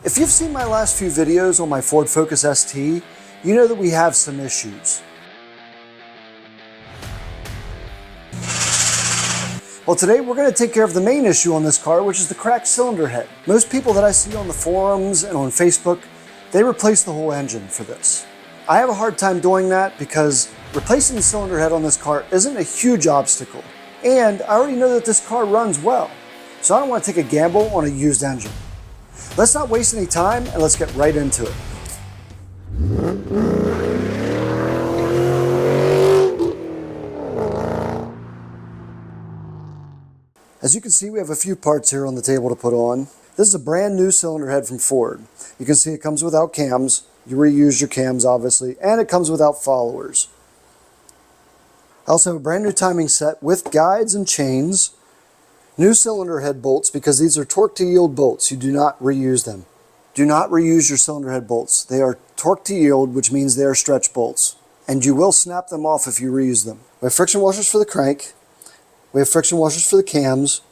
If you've seen my last few videos on my Ford Focus ST, you know that we have some issues. Well, today we're going to take care of the main issue on this car, which is the cracked cylinder head. Most people that I see on the forums and on Facebook, they replace the whole engine for this. I have a hard time doing that because replacing the cylinder head on this car isn't a huge obstacle. And I already know that this car runs well, so I don't want to take a gamble on a used engine. Let's not waste any time and let's get right into it. As you can see, we have a few parts here on the table to put on. This is a brand new cylinder head from Ford. You can see it comes without cams. You reuse your cams, obviously, and it comes without followers. I also have a brand new timing set with guides and chains. New cylinder head bolts, because these are torque to yield bolts. You do not reuse them. Do not reuse your cylinder head bolts. They are torque to yield, which means they are stretch bolts. And you will snap them off if you reuse them. We have friction washers for the crank. We have friction washers for the cams,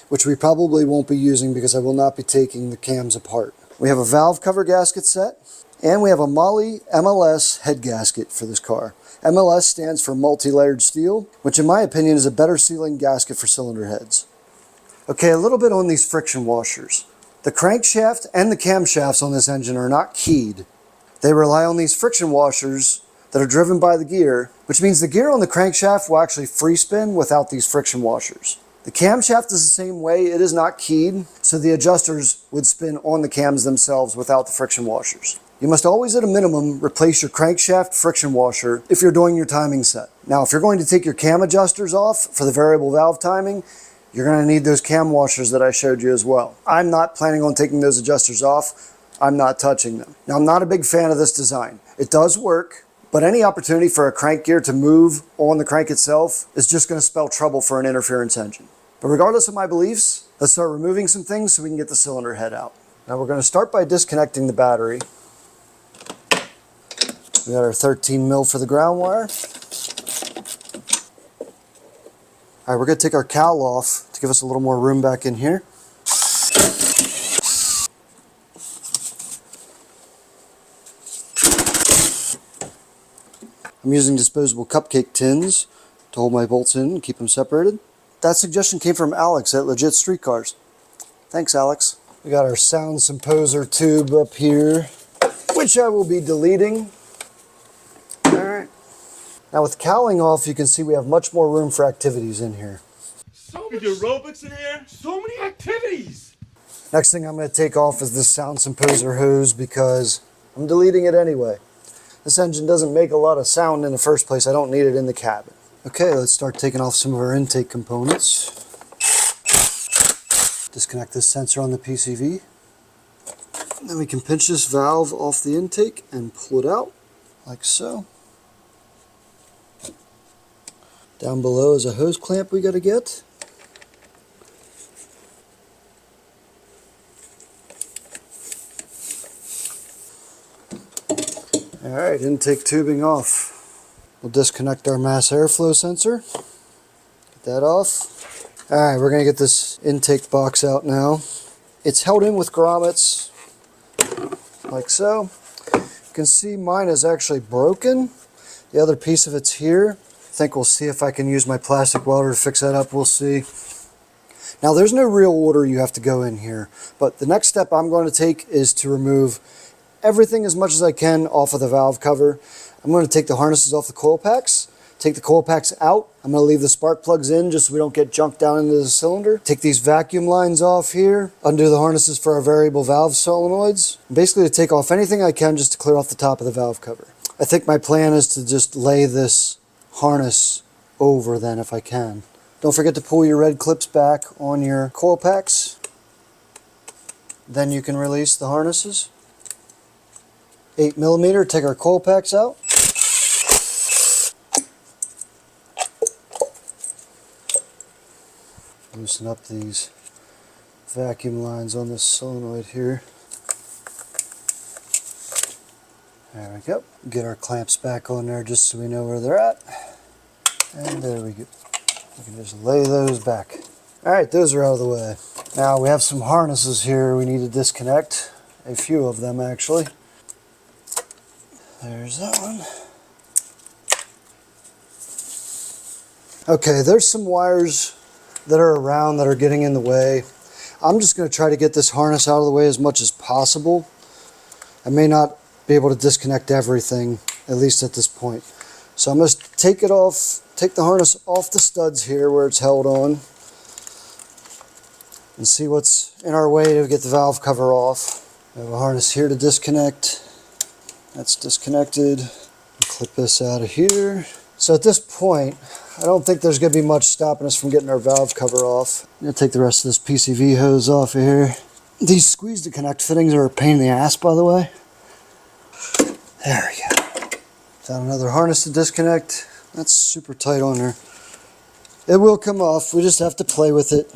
which we probably won't be using because I will not be taking the cams apart. We have a valve cover gasket set, and we have a Mahle MLS head gasket for this car. MLS stands for multi-layered steel, which in my opinion is a better sealing gasket for cylinder heads. Okay, a little bit on these friction washers. The crankshaft and the camshafts on this engine are not keyed. They rely on these friction washers that are driven by the gear, which means the gear on the crankshaft will actually free spin without these friction washers. The camshaft is the same way, it is not keyed, so the adjusters would spin on the cams themselves without the friction washers. You must always, at a minimum, replace your crankshaft friction washer if you're doing your timing set. Now, if you're going to take your cam adjusters off for the variable valve timing, you're going to need those cam washers that I showed you as well. I'm not planning on taking those adjusters off. I'm not touching them. Now, I'm not a big fan of this design. It does work, but any opportunity for a crank gear to move on the crank itself is just going to spell trouble for an interference engine. But regardless of my beliefs, let's start removing some things so we can get the cylinder head out. Now, we're going to start by disconnecting the battery. We got our 13 mil for the ground wire. All right, we're going to take our cowl off to give us a little more room back in here. I'm using disposable cupcake tins to hold my bolts in and keep them separated. That suggestion came from Alex at Legit Street Cars. Thanks, Alex. We got our sound symposer tube up here, which I will be deleting. Now with cowling off, you can see we have much more room for activities in here. So many aerobics in here, so many activities. Next thing I'm going to take off is this sound symposer hose because I'm deleting it anyway. This engine doesn't make a lot of sound in the first place. I don't need it in the cabin. Okay, let's start taking off some of our intake components. Disconnect this sensor on the PCV. And then we can pinch this valve off the intake and pull it out like so. Down below is a hose clamp we got to get. Alright, intake tubing off. We'll disconnect our mass airflow sensor. Get that off. Alright, we're going to get this intake box out now. It's held in with grommets, like so. You can see mine is actually broken. The other piece of it's here. I think we'll see if I can use my plastic welder to fix that up. We'll see. Now there's no real order you have to go in here, but the next step I'm going to take is to remove everything as much as I can off of the valve cover. I'm going to take the harnesses off the coil packs, take the coil packs out. I'm going to leave the spark plugs in just so we don't get junk down into the cylinder. Take these vacuum lines off here, undo the harnesses for our variable valve solenoids. Basically to take off anything I can just to clear off the top of the valve cover. I think my plan is to just lay this harness over then if I can. Don't forget to pull your red clips back on your coil packs. Then you can release the harnesses. 8mm, take our coil packs out. Loosen up these vacuum lines on this solenoid here. There we go. Get our clamps back on there just so we know where they're at. And there we go. We can just lay those back. Alright, those are out of the way. Now we have some harnesses here we need to disconnect. a few of them actually. There's that one. Okay, there's some wires that are around that are getting in the way. I'm just going to try to get this harness out of the way as much as possible. I may not be able to disconnect everything, at least at this point. So I'm going to take it off, take the harness off the studs here where it's held on, and see what's in our way to get the valve cover off. I have a harness here to disconnect. That's disconnected. Clip this out of here. So at this point, I don't think there's going to be much stopping us from getting our valve cover off. I'm going to take the rest of this PCV hose off of here. These squeeze to connect fittings are a pain in the ass, by the way. There we go. Found another harness to disconnect. That's super tight on there. It will come off. We just have to play with it.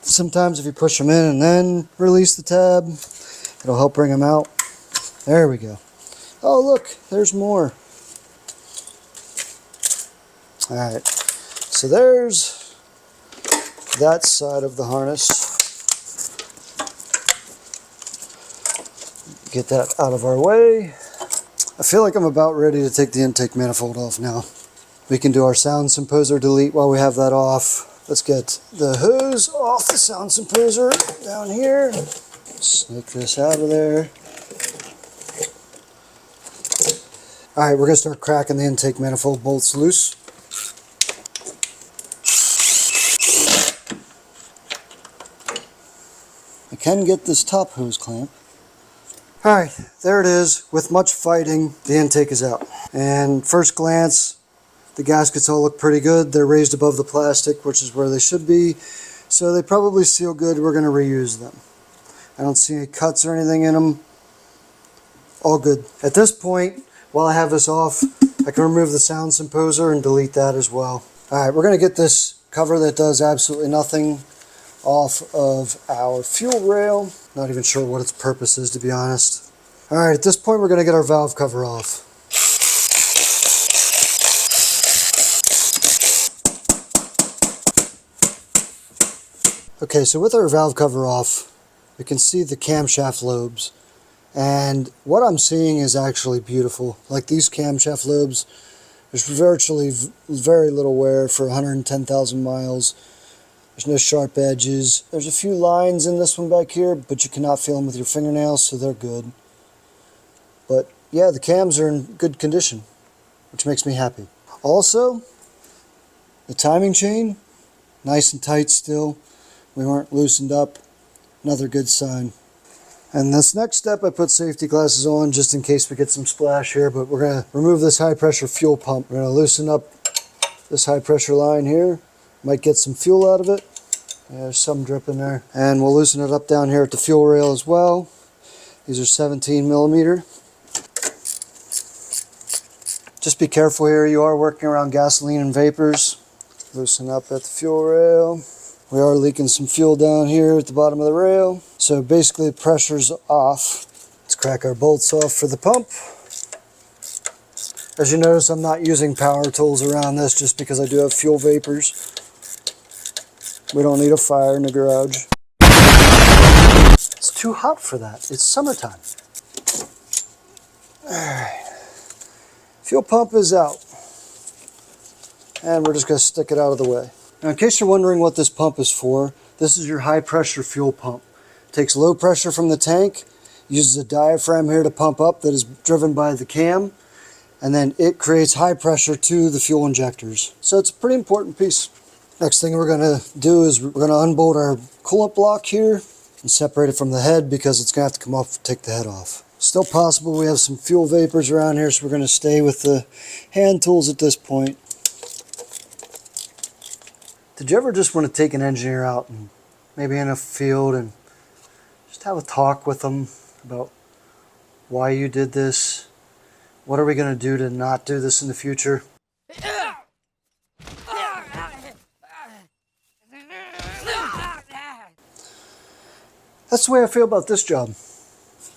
Sometimes if you push them in and then release the tab, it'll help bring them out. There we go. Oh, look, there's more. All right, so there's that side of the harness. Get that out of our way. I feel like I'm about ready to take the intake manifold off now. We can do our sound symposer delete while we have that off. Let's get the hose off the sound symposer down here. Snake this out of there. All right, we're gonna start cracking the intake manifold bolts loose. I can get this top hose clamp. All right, there it is. With much fighting, the intake is out. And first glance, the gaskets all look pretty good. They're raised above the plastic, which is where they should be. So they probably seal good. We're gonna reuse them. I don't see any cuts or anything in them. All good. At this point, while I have this off, I can remove the sound symposer and delete that as well. All right, we're gonna get this cover that does absolutely nothing off of our fuel rail. Not even sure what its purpose is, to be honest. All right, at this point, we're gonna get our valve cover off. Okay, so with our valve cover off, we can see the camshaft lobes. And what I'm seeing is actually beautiful. Like these camshaft lobes, there's virtually very little wear for 110,000 miles. There's no sharp edges. There's a few lines in this one back here, but you cannot feel them with your fingernails, so they're good. But yeah, the cams are in good condition, which makes me happy. Also, the timing chain, nice and tight still. We weren't loosened up. Another good sign. And this next step, I put safety glasses on just in case we get some splash here, but we're going to remove this high pressure fuel pump. We're going to loosen up this high pressure line here. Might get some fuel out of it. Yeah, there's some dripping there. And we'll loosen it up down here at the fuel rail as well. These are 17 millimeter. Just be careful here. You are working around gasoline and vapors. Loosen up at the fuel rail. We are leaking some fuel down here at the bottom of the rail. So basically the pressure's off. Let's crack our bolts off for the pump. As you notice, I'm not using power tools around this just because I do have fuel vapors. We don't need a fire in the garage. It's too hot for that. It's summertime. Alright. Fuel pump is out. And we're just going to stick it out of the way. Now, in case you're wondering what this pump is for, this is your high pressure fuel pump. It takes low pressure from the tank, uses a diaphragm here to pump up that is driven by the cam, and then it creates high pressure to the fuel injectors. So it's a pretty important piece. Next thing we're going to do is we're going to unbolt our coolant block here and separate it from the head because it's going to have to come off and take the head off. Still possible we have some fuel vapors around here, so we're going to stay with the hand tools at this point. Did you ever just want to take an engineer out and maybe in a field and just have a talk with them about why you did this? What are we going to do to not do this in the future? That's the way I feel about this job.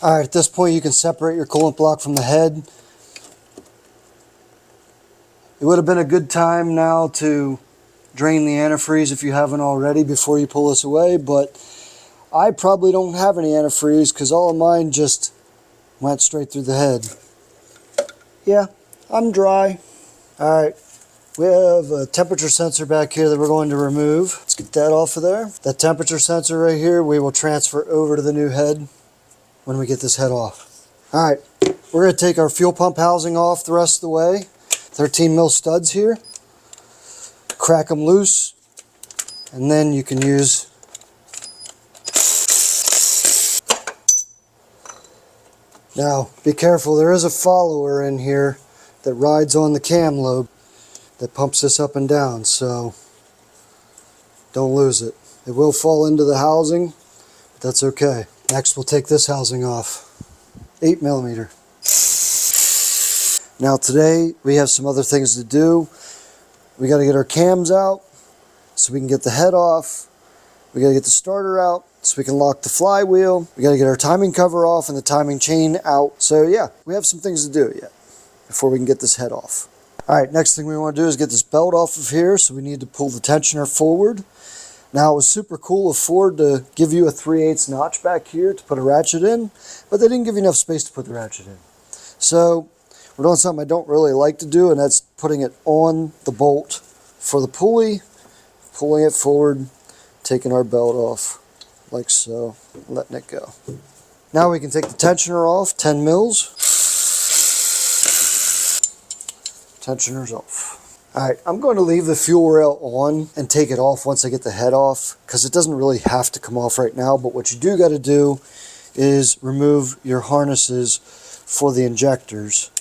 Alright, at this point you can separate your coolant block from the head. It would have been a good time now to drain the antifreeze if you haven't already before you pull this away, but I probably don't have any antifreeze because all of mine just went straight through the head. Yeah, I'm dry. Alright, we have a temperature sensor back here that we're going to remove. Let's get that off of there. That temperature sensor right here we will transfer over to the new head when we get this head off. Alright, we're going to take our fuel pump housing off the rest of the way. 13 mil studs here. Crack them loose, and then you can use now be careful, there is a follower in here that rides on the cam lobe that pumps this up and down, so don't lose it. It will fall into the housing, but that's okay. Next we'll take this housing off. 8 millimeter. Now today we have some other things to do. We got to get our cams out so we can get the head off. We got to get the starter out so we can lock the flywheel. We got to get our timing cover off and the timing chain out. So yeah, we have some things to do yet before we can get this head off. All right, next thing we want to do is get this belt off of here, so we need to pull the tensioner forward. Now it was super cool of Ford to give you a 3/8 notch back here to put a ratchet in, but they didn't give you enough space to put the ratchet in. So we're doing something I don't really like to do, and that's putting it on the bolt for the pulley, pulling it forward, taking our belt off like so, letting it go. Now we can take the tensioner off, 10 mils. Tensioner's off. Alright, I'm going to leave the fuel rail on and take it off once I get the head off, because it doesn't really have to come off right now, but what you do got to do is remove your harnesses for the injectors.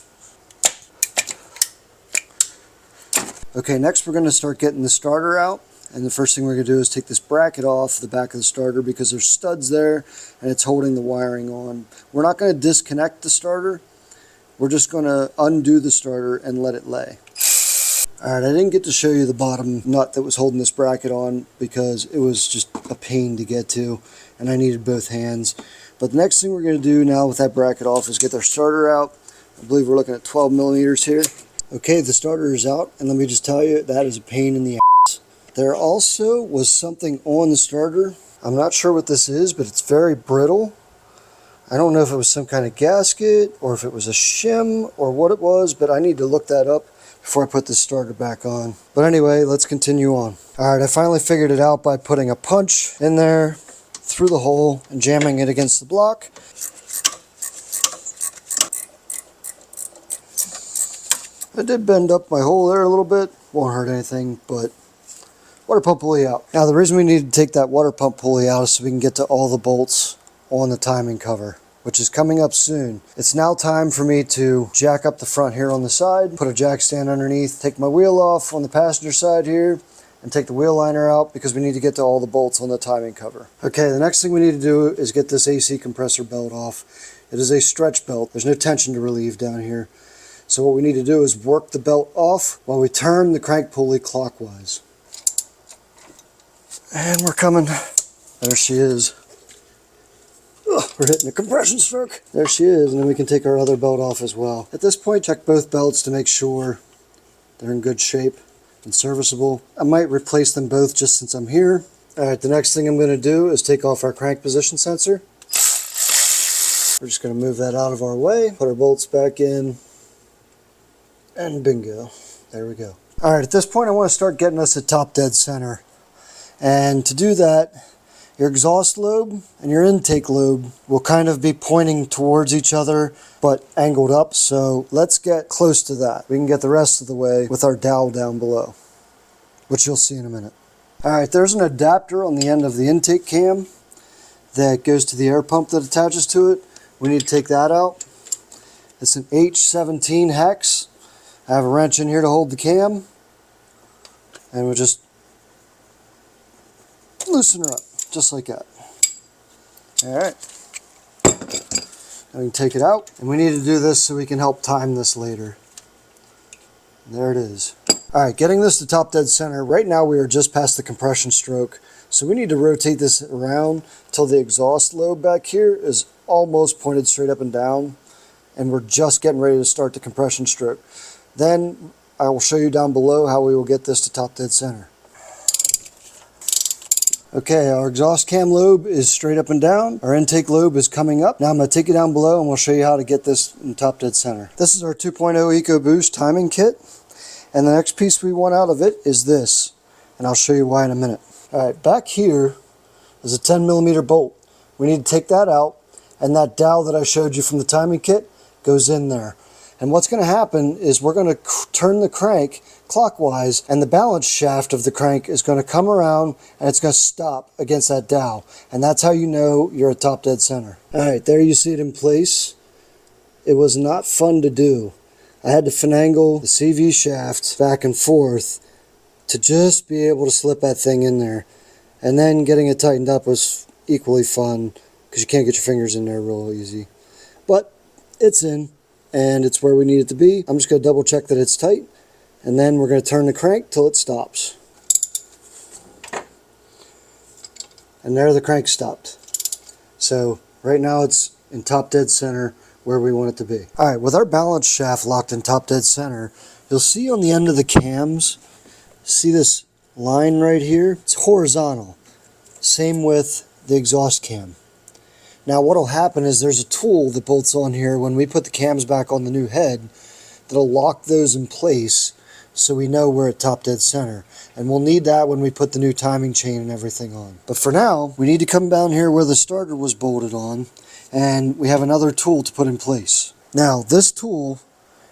Okay, next we're going to start getting the starter out, and the first thing we're going to do is take this bracket off the back of the starter because there's studs there and it's holding the wiring on. We're not going to disconnect the starter, we're just going to undo the starter and let it lay. Alright, I didn't get to show you the bottom nut that was holding this bracket on because it was just a pain to get to and I needed both hands. But the next thing we're going to do now with that bracket off is get our starter out. I believe we're looking at 12 millimeters here. Okay, the starter is out, and let me just tell you, that is a pain in the ass. There also was something on the starter. I'm not sure what this is, but it's very brittle. I don't know if it was some kind of gasket, or if it was a shim, or what it was, but I need to look that up before I put this starter back on. But anyway, let's continue on. Alright, I finally figured it out by putting a punch in there, through the hole, and jamming it against the block. I did bend up my hole there a little bit, won't hurt anything, but water pump pulley out. Now the reason we need to take that water pump pulley out is so we can get to all the bolts on the timing cover, which is coming up soon. It's now time for me to jack up the front here on the side, put a jack stand underneath, take my wheel off on the passenger side here, and take the wheel liner out because we need to get to all the bolts on the timing cover. Okay, the next thing we need to do is get this AC compressor belt off. It is a stretch belt. There's no tension to relieve down here. So what we need to do is work the belt off while we turn the crank pulley clockwise. And we're coming. There she is. Ugh, we're hitting a compression stroke. There she is, and then we can take our other belt off as well. At this point, check both belts to make sure they're in good shape and serviceable. I might replace them both just since I'm here. Alright, the next thing I'm going to do is take off our crank position sensor. We're just going to move that out of our way, put our bolts back in, and bingo. There we go. Alright, at this point I want to start getting us at top dead center. And to do that, your exhaust lobe and your intake lobe will kind of be pointing towards each other, but angled up. So let's get close to that. We can get the rest of the way with our dowel down below, which you'll see in a minute. Alright, there's an adapter on the end of the intake cam that goes to the air pump that attaches to it. We need to take that out. It's an H17 hex. I have a wrench in here to hold the cam, and we'll just loosen her up, just like that. Alright, now we can take it out, and we need to do this so we can help time this later. There it is. Alright, getting this to top dead center. Right now we are just past the compression stroke, so we need to rotate this around till the exhaust lobe back here is almost pointed straight up and down, and we're just getting ready to start the compression stroke. Then I will show you down below how we will get this to top dead center. Okay, our exhaust cam lobe is straight up and down. Our intake lobe is coming up. Now I'm going to take it down below and we'll show you how to get this in top dead center. This is our 2.0 EcoBoost timing kit. And the next piece we want out of it is this. And I'll show you why in a minute. Alright, back here is a 10mm bolt. We need to take that out, and that dowel that I showed you from the timing kit goes in there. And what's going to happen is we're going to turn the crank clockwise, and the balance shaft of the crank is going to come around and it's going to stop against that dowel. And that's how you know you're at top dead center. Alright, there you see it in place. It was not fun to do. I had to finagle the CV shaft back and forth to just be able to slip that thing in there. And then getting it tightened up was equally fun because you can't get your fingers in there real easy. But it's in, and it's where we need it to be. I'm just going to double check that it's tight, and then we're going to turn the crank till it stops. And there the crank stopped. So right now it's in top dead center where we want it to be. Alright, with our balance shaft locked in top dead center, you'll see on the end of the cams, see this line right here? It's horizontal. Same with the exhaust cam. Now what'll happen is there's a tool that bolts on here when we put the cams back on the new head that'll lock those in place so we know we're at top dead center. And we'll need that when we put the new timing chain and everything on. But for now, we need to come down here where the starter was bolted on, and we have another tool to put in place. Now this tool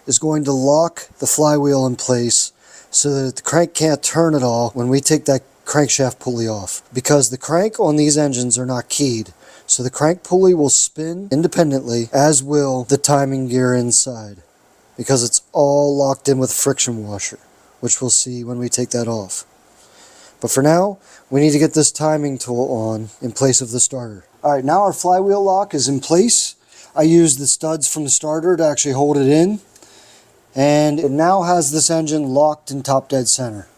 is going to lock the flywheel in place so that the crank can't turn at all when we take that crankshaft pulley off. Because the crank on these engines are not keyed. So the crank pulley will spin independently, as will the timing gear inside. Because it's all locked in with friction washer, which we'll see when we take that off. But for now, we need to get this timing tool on in place of the starter. Alright, now our flywheel lock is in place. I used the studs from the starter to actually hold it in. And it now has this engine locked in top dead center.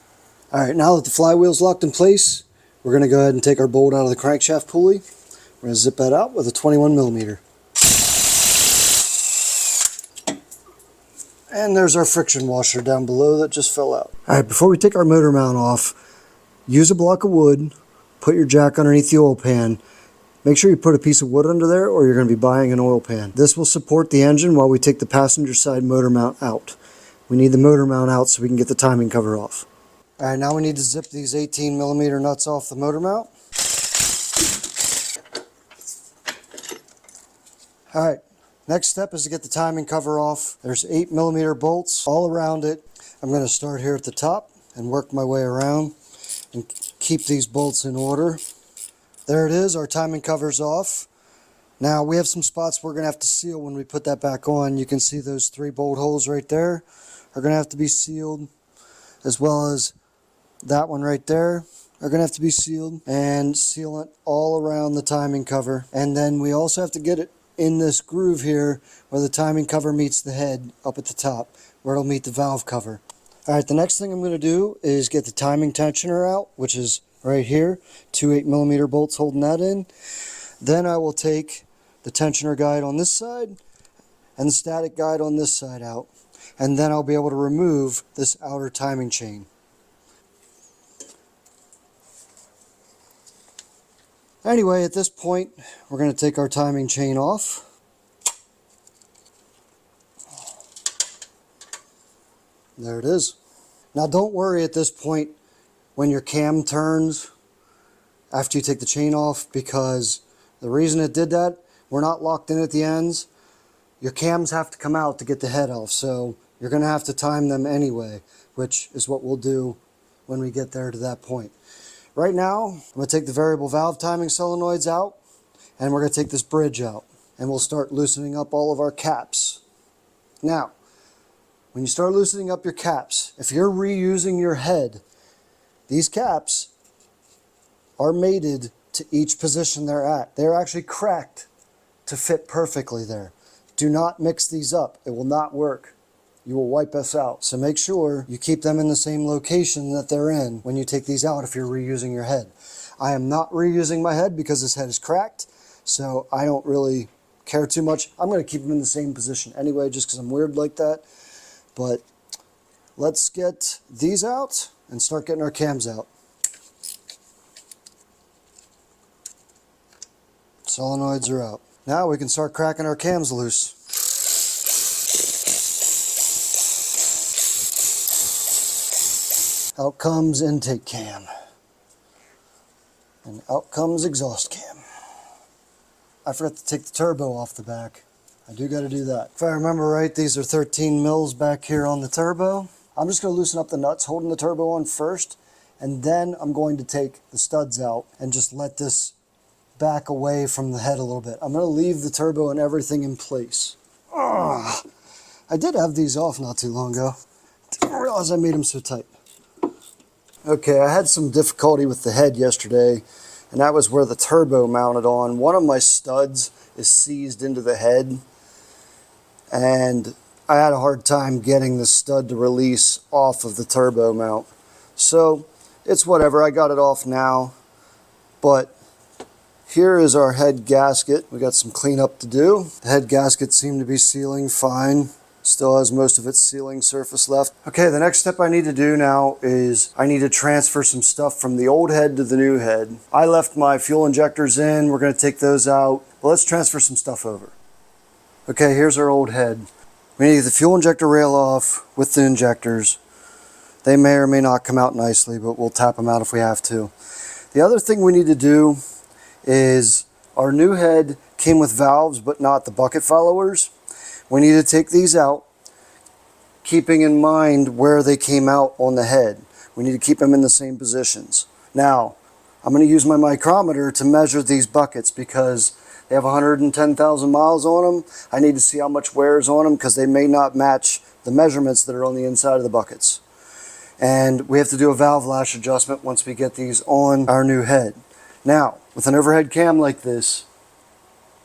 Alright, now that the flywheel's locked in place, we're going to go ahead and take our bolt out of the crankshaft pulley. We're going to zip that out with a 21mm. And there's our friction washer down below that just fell out. Alright, before we take our motor mount off, use a block of wood, put your jack underneath the oil pan. Make sure you put a piece of wood under there or you're going to be buying an oil pan. This will support the engine while we take the passenger side motor mount out. We need the motor mount out so we can get the timing cover off. Alright, now we need to zip these 18mm nuts off the motor mount. Alright, next step is to get the timing cover off. There's 8mm bolts all around it. I'm going to start here at the top and work my way around and keep these bolts in order. There it is, our timing cover's off. Now we have some spots we're going to have to seal when we put that back on. You can see those 3 bolt holes right there are going to have to be sealed, as well as that one right there are going to have to be sealed, and sealant all around the timing cover. And then we also have to get it in this groove here where the timing cover meets the head up at the top, where it'll meet the valve cover. Alright, the next thing I'm going to do is get the timing tensioner out, which is right here, 2 8mm bolts holding that in. Then I will take the tensioner guide on this side and the static guide on this side out, and then I'll be able to remove this outer timing chain. Anyway, at this point, we're going to take our timing chain off. There it is. Now don't worry at this point when your cam turns after you take the chain off, because the reason it did that, we're not locked in at the ends. Your cams have to come out to get the head off, so you're going to have to time them anyway, which is what we'll do when we get there to that point. Right now, I'm going to take the variable valve timing solenoids out, and we're going to take this bridge out, and we'll start loosening up all of our caps. Now, when you start loosening up your caps, if you're reusing your head, these caps are mated to each position they're at. They're actually cracked to fit perfectly there. Do not mix these up. It will not work. You will wipe us out. So make sure you keep them in the same location that they're in when you take these out if you're reusing your head. I am not reusing my head because this head is cracked, so I don't really care too much. I'm going to keep them in the same position anyway, just because I'm weird like that. But let's get these out and start getting our cams out. Solenoids are out. Now we can start cracking our cams loose. Out comes intake cam. And out comes exhaust cam. I forgot to take the turbo off the back. I do got to do that. If I remember right, these are 13 mils back here on the turbo. I'm just going to loosen up the nuts, holding the turbo on first, and then I'm going to take the studs out and just let this back away from the head a little bit. I'm going to leave the turbo and everything in place. Ugh. I did have these off not too long ago. Didn't realize I made them so tight. Okay, I had some difficulty with the head yesterday, and that was where the turbo mounted on. One of my studs is seized into the head, and I had a hard time getting the stud to release off of the turbo mount. So it's whatever, I got it off now. But here is our head gasket. We got some cleanup to do. The head gasket seemed to be sealing fine. Still has most of its sealing surface left. Okay, the next step I need to do now is I need to transfer some stuff from the old head to the new head. I left my fuel injectors in. We're going to take those out. But let's transfer some stuff over. Okay, here's our old head. We need the fuel injector rail off with the injectors. They may or may not come out nicely, but we'll tap them out if we have to. The other thing we need to do is our new head came with valves, but not the bucket followers. We need to take these out, keeping in mind where they came out on the head. We need to keep them in the same positions. Now, I'm going to use my micrometer to measure these buckets because they have 110,000 miles on them. I need to see how much wear is on them because they may not match the measurements that are on the inside of the buckets. And we have to do a valve lash adjustment once we get these on our new head. Now, with an overhead cam like this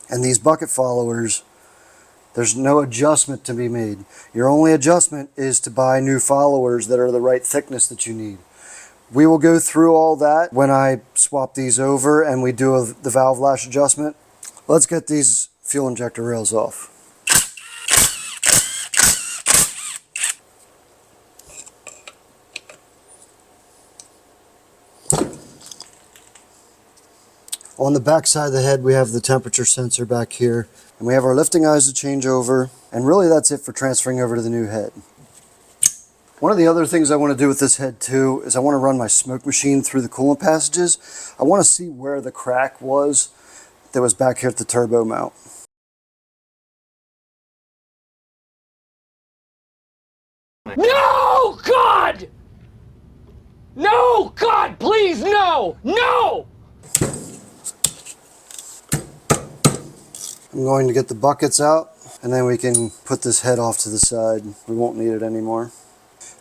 and these bucket followers, there's no adjustment to be made. Your only adjustment is to buy new followers that are the right thickness that you need. We will go through all that when I swap these over and we do the valve lash adjustment. Let's get these fuel injector rails off. On the back side of the head, we have the temperature sensor back here, and we have our lifting eyes to change over, and really that's it for transferring over to the new head. One of the other things I want to do with this head too is I want to run my smoke machine through the coolant passages. I want to see where the crack was that was back here at the turbo mount. No, God! No, God, please, no! No! I'm going to get the buckets out, and then we can put this head off to the side. We won't need it anymore.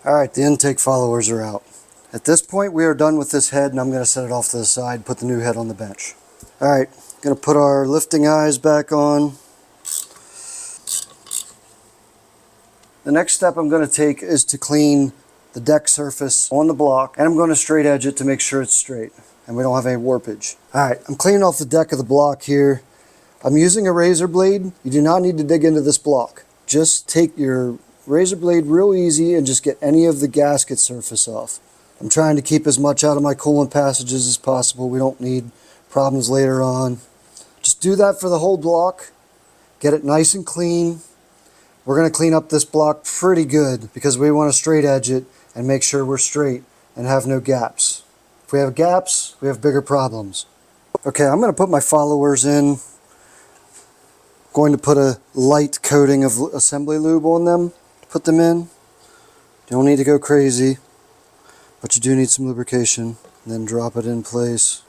Alright, the intake followers are out. At this point, we are done with this head, and I'm going to set it off to the side, put the new head on the bench. Alright, going to put our lifting eyes back on. The next step I'm going to take is to clean the deck surface on the block, and I'm going to straight edge it to make sure it's straight, and we don't have any warpage. Alright, I'm cleaning off the deck of the block here. I'm using a razor blade. You do not need to dig into this block. Just take your razor blade real easy and just get any of the gasket surface off. I'm trying to keep as much out of my coolant passages as possible. We don't need problems later on. Just do that for the whole block. Get it nice and clean. We're going to clean up this block pretty good because we want to straight edge it and make sure we're straight and have no gaps. If we have gaps, we have bigger problems. Okay, I'm going to put my followers in. Going to put a light coating of assembly lube on them to put them in. You don't need to go crazy, but you do need some lubrication. And then drop it in place.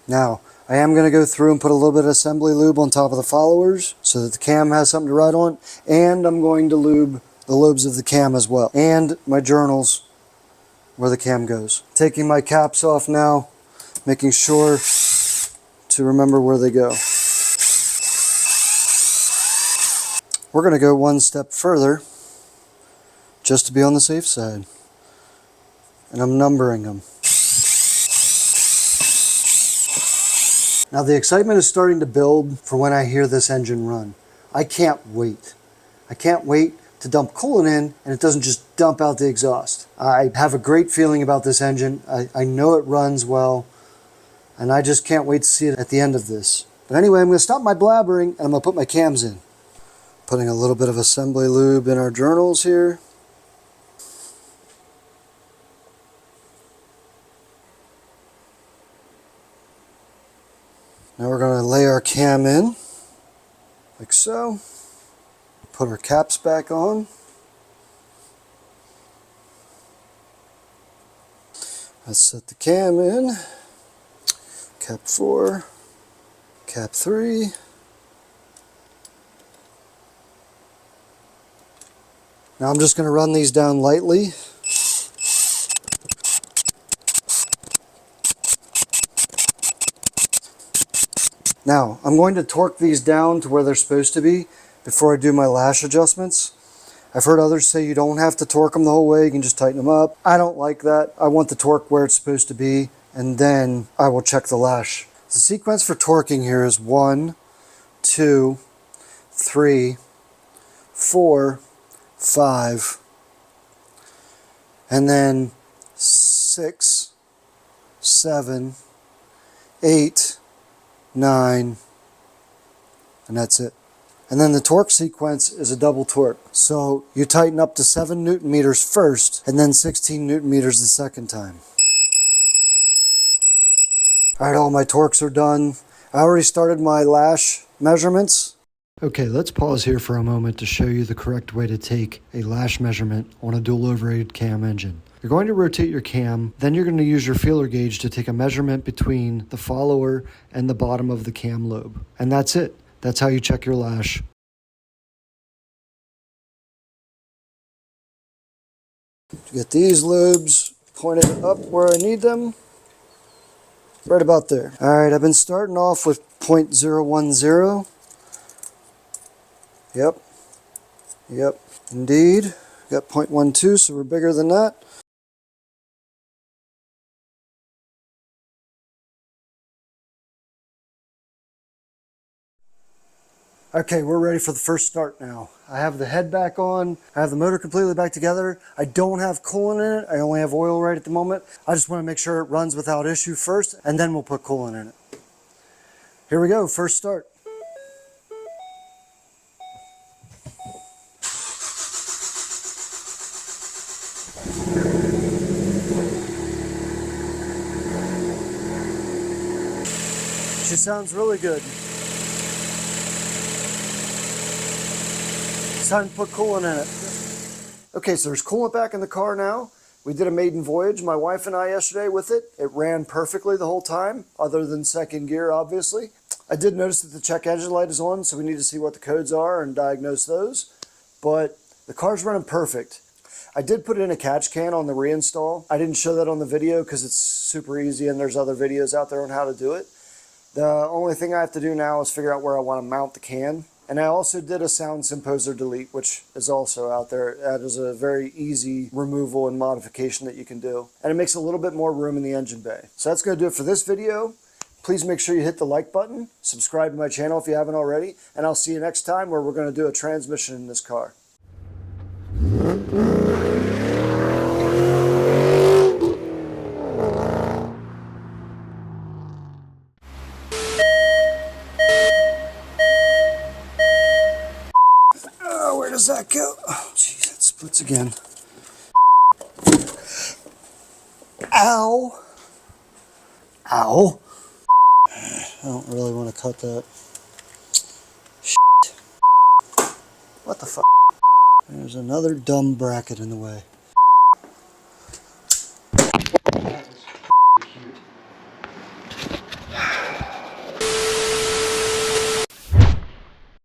Now, I am going to go through and put a little bit of assembly lube on top of the followers so that the cam has something to ride on, and I'm going to lube the lobes of the cam as well, and my journals where the cam goes. Taking my caps off now, making sure to remember where they go. We're going to go one step further just to be on the safe side, and I'm numbering them. Now the excitement is starting to build for when I hear this engine run. I can't wait. I can't wait to dump coolant in, and it doesn't just dump out the exhaust. I have a great feeling about this engine. I know it runs well, and I just can't wait to see it at the end of this. But anyway, I'm going to stop my blabbering, and I'm going to put my cams in. Putting a little bit of assembly lube in our journals here. Now we're going to lay our cam in, like so. Put our caps back on. Let's set the cam in. Cap 4, cap 3. Now I'm just going to run these down lightly. Now I'm going to torque these down to where they're supposed to be before I do my lash adjustments. I've heard others say you don't have to torque them the whole way, you can just tighten them up. I don't like that. I want the torque where it's supposed to be, and then I will check the lash. The sequence for torquing here is 1, 2, 3, 4, 5, and then 6, 7, 8, 9, and that's it. And then the torque sequence is a double torque. So you tighten up to 7 Newton meters first, and then 16 Newton meters the second time. All right, all my torques are done. I already started my lash measurements. Okay, let's pause here for a moment to show you the correct way to take a lash measurement on a dual overrated cam engine. You're going to rotate your cam, then you're going to use your feeler gauge to take a measurement between the follower and the bottom of the cam lobe. And that's it. That's how you check your lash. To get these lobes pointed up where I need them, right about there. All right, I've been starting off with 0.010. Yep, indeed. Got 0.12, so we're bigger than that. Okay, we're ready for the first start now. I have the head back on. I have the motor completely back together. I don't have coolant in it. I only have oil right at the moment. I just want to make sure it runs without issue first, and then we'll put coolant in it. Here we go, first start. She sounds really good. Time to put coolant in it. Okay, so there's coolant back in the car now. We did a maiden voyage, my wife and I, yesterday with it. It ran perfectly the whole time, other than second gear, obviously. I did notice that the check engine light is on, so we need to see what the codes are and diagnose those. But the car's running perfect. I did put in a catch can on the reinstall. I didn't show that on the video because it's super easy and there's other videos out there on how to do it. The only thing I have to do now is figure out where I want to mount the can. And I also did a sound symposer delete, which is also out there. That is a very easy removal and modification that you can do. And it makes a little bit more room in the engine bay. So that's going to do it for this video. Please make sure you hit the like button, subscribe to my channel if you haven't already, and I'll see you next time where we're going to do a transmission in this car. Where does that go? Oh, jeez, it splits again. Ow! Ow! I don't really want to cut that. Shit. What the fuck? There's another dumb bracket in the way.